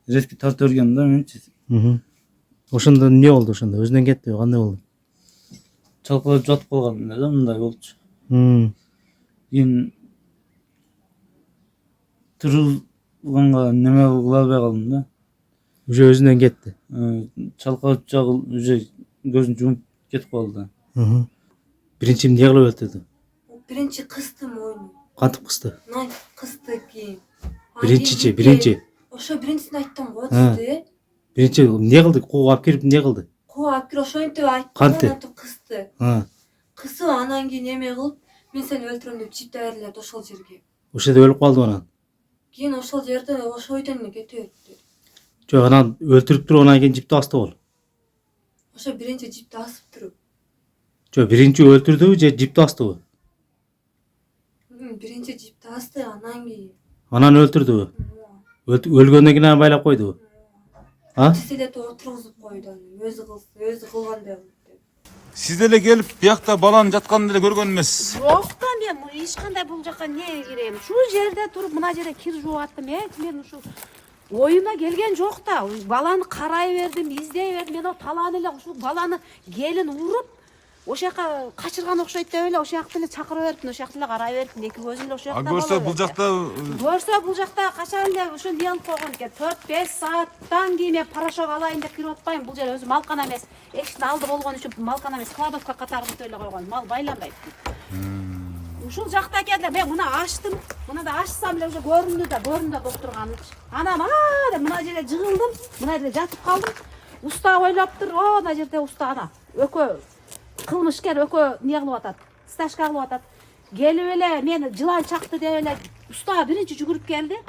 резко тартып өргөм да мен. Ошондо эмне болду ошондо? Өзүнөн кетти, кандай болду? Чалкалап жатып калган да мындай болчу. Кийин тырылганга неме кыла албай калдым да. Уже өзүнөн кетти. Чалкалап жагыл уже көзүн жумуп кетип калды. Биринчи эмне кылып өлтүрдү? Биринчи кысты мойну. Кантип кысты? Мына кысты кийин. Биринчи. Ошо биринчисин айттым го сизге. Биринчи эмне кылды? Кууп алып келип эмне кылды? Кууп алып келип ошентип айттым. Кантип? Кысты. Кысып анан кийин эме кылып, мен сени өлтүрөм деп жип даярдап ошол жерге. Ошол жерде өлүп калды анан. Кийин ошол жерде ошо бойдон эле кете берди. Жок, анан өлтүрүп туруп анан кийин жипти астыбы? Ошо биринчи жипти асып туруп. Жок, биринчи өлтүрдүбү же жипти астыбы? Биринчи жипти асты, анан кийин. Анан өлтүрдүбү? Өлгөндөн кийин анан байлап койдубу? Тиселетип отургузуп койду. Өзү кылгандай кылып деп. Сиз деле келип биякта баланын жатканын деле көргөн эмессиз. Жок да, мен эч кандай бул жака эмне кирем. Ушул жерде туруп мына жерде кир жууп аттым. Мен ушул оюма келген жок да. Баланы карай бердим, издей бердим. Мен талаан эле ушул баланы келин уруп, ошол жака качырган окшойт деп эле ошол жакты эле чакыра бериптин, ошол жакты эле карай бериптин. Эки көзүм эле ошол жакта болот. Көрсө бул жакта бул жакта качан эле ошо эмне кылып койгон экен. 4-5 сааттан кийин мен порошок алайын деп кирип атпайм. Бул жер өзү малкана эмес. Эшиктин алды болгон үчүн малкана эмес, кладовка катары кылып эле койгон. Мал байланбайт. Ушул жакта келди. Мен мына ачтым. Мына да ачсам эле уже көрүндү да доктурганы. Анан деп мына жерде жыгылдым. Мына жерде жатып калдым. Уста ойлоп тур. Мына жерде уста ана. Өкө кылмышкер өкө эмне кылып атат? Стажка кылып атат. Келип эле мени жылан чакты деп эле уста биринчи жүгүрүп келди.